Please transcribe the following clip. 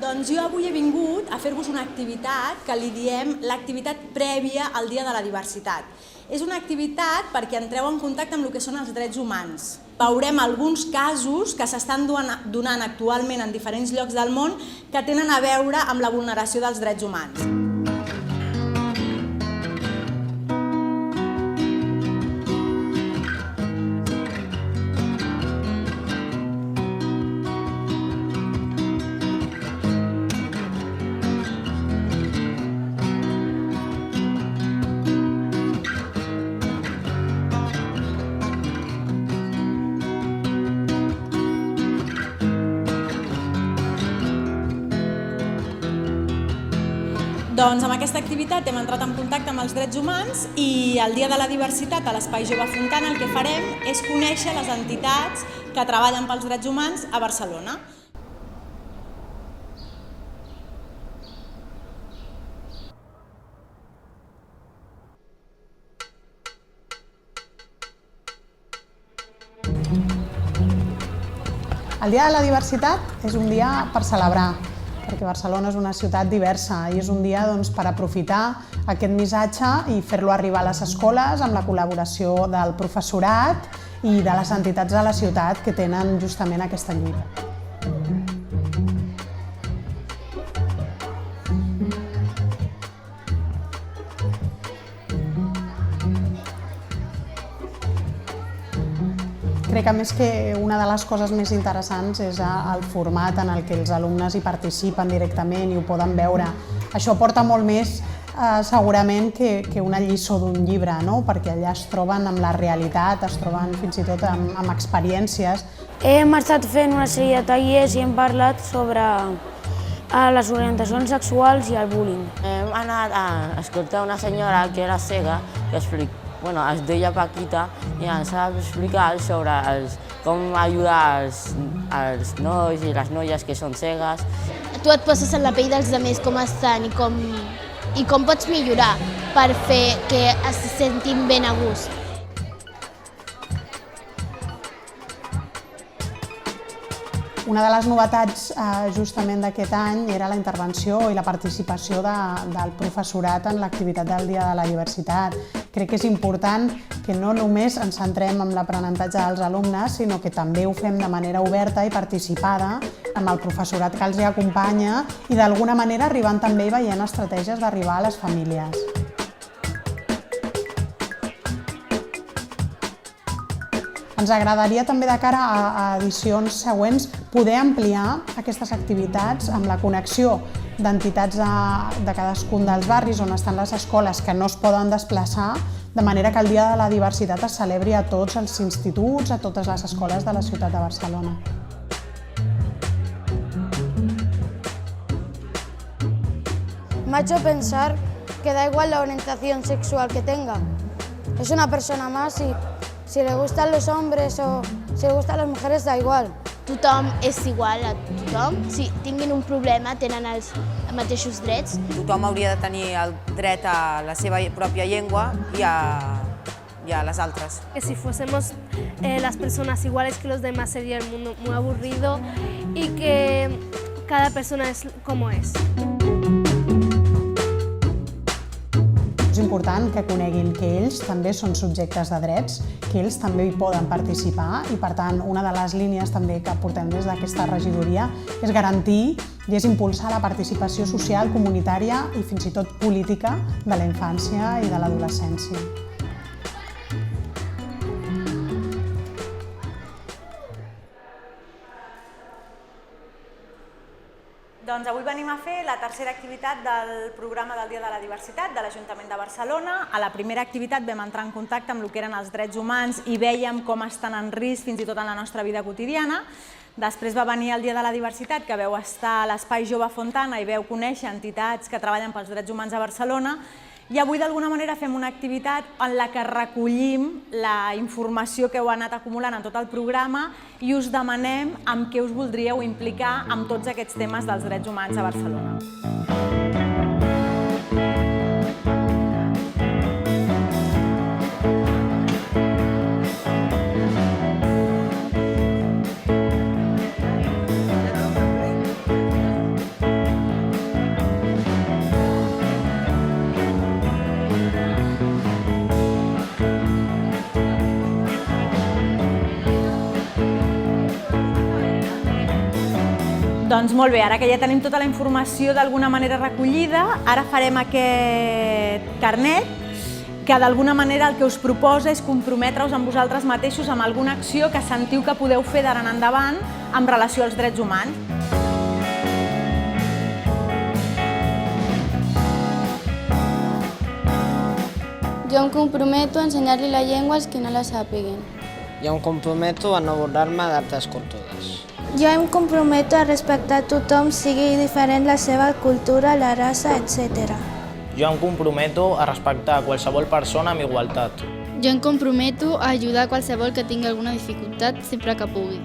Doncs jo avui he vingut a fer-vos una activitat que li diem l'activitat prèvia al Dia de la Diversitat. És una activitat perquè entreu en contacte amb el que són els drets humans. Veurem alguns casos que s'estan donant actualment en diferents llocs del món que tenen a veure amb la vulneració dels drets humans. Doncs amb aquesta activitat hem entrat en contacte amb els drets humans i el Dia de la Diversitat a l'Espai Jove Fontana el que farem és conèixer les entitats que treballen pels drets humans a Barcelona. El Dia de la Diversitat és un dia per celebrar, perquè Barcelona és una ciutat diversa i és un dia per aprofitar aquest missatge i fer-lo arribar a les escoles amb la col·laboració del professorat i de les entitats de la ciutat que tenen justament aquesta lluita. Crec que més que una de les coses més interessants és el format en el que els alumnes hi participen directament i ho poden veure. Això porta molt més segurament que una lliçó d'un llibre, perquè allà es troben amb la realitat, es troben fins i tot amb experiències. Hem estat fent una sèrie de tallers i hem parlat sobre les orientacions sexuals i el bullying. Hem anat a escoltar una senyora que era cega, que es deia Paquita i ens va explicar sobre com ajudar els nois i les noies que són cegues. Tu et poses en la pell dels altres com estan i com pots millorar per fer que es sentin ben a gust. Una de les novetats justament d'aquest any era la intervenció i la participació del professorat en l'activitat del Dia de la Diversitat. Crec que és important que no només ens centrem en l'aprenentatge dels alumnes, sinó que també ho fem de manera oberta i participada amb el professorat que els acompanya i d'alguna manera arribant també i veient estratègies d'arribar a les famílies. Ens agradaria també de cara a edicions següents poder ampliar aquestes activitats amb la connexió d'entitats de cadascun dels barris on estan les escoles que no es poden desplaçar, de manera que el Dia de la Diversitat es celebri a tots els instituts, a totes les escoles de la ciutat de Barcelona. Me ha hecho pensar que da igual la orientación sexual que tenga. Es una persona más y si le gustan los hombres o si le gustan las mujeres, da igual. Tothom és igual a tothom. Si tinguin un problema, tenen els mateixos drets. Tothom hauria de tenir el dret a la seva pròpia llengua i a les altres. Que si fuésemos las personas iguales que los demás sería el mundo muy aburrido y que cada persona es como es. És important que coneguin que ells també són subjectes de drets, que ells també hi poden participar i, per tant, una de les línies també que portem des d'aquesta regidoria és garantir i és impulsar la participació social, comunitària i fins i tot política de la infància i de l'adolescència. Doncs avui venim a fer la tercera activitat del programa del Dia de la Diversitat de l'Ajuntament de Barcelona. A la primera activitat vam entrar en contacte amb el que eren els drets humans i vèiem com estan en risc fins i tot en la nostra vida quotidiana. Després va venir el Dia de la Diversitat, que veu estar a l'Espai Jove Fontana i veu conèixer entitats que treballen pels drets humans a Barcelona. I avui d'alguna manera fem una activitat en la que recollim la informació que heu anat acumulant en tot el programa i us demanem amb què us voldríeu implicar amb tots aquests temes dels drets humans a Barcelona. Doncs molt bé, ara que ja tenim tota la informació d'alguna manera recollida, ara farem aquest carnet que d'alguna manera el que us proposa és comprometre-us amb vosaltres mateixos amb alguna acció que sentiu que podeu fer d'ara en endavant en relació als drets humans. Jo em comprometo a ensenyar-li la llengua als que no la sàpiguen. Jo em comprometo a no burlar-me d'altres cultures. Jo em comprometo a respectar tothom, sigui diferent la seva cultura, la raça, etc. Jo em comprometo a respectar qualsevol persona amb igualtat. Jo em comprometo a ajudar qualsevol que tingui alguna dificultat sempre que pugui.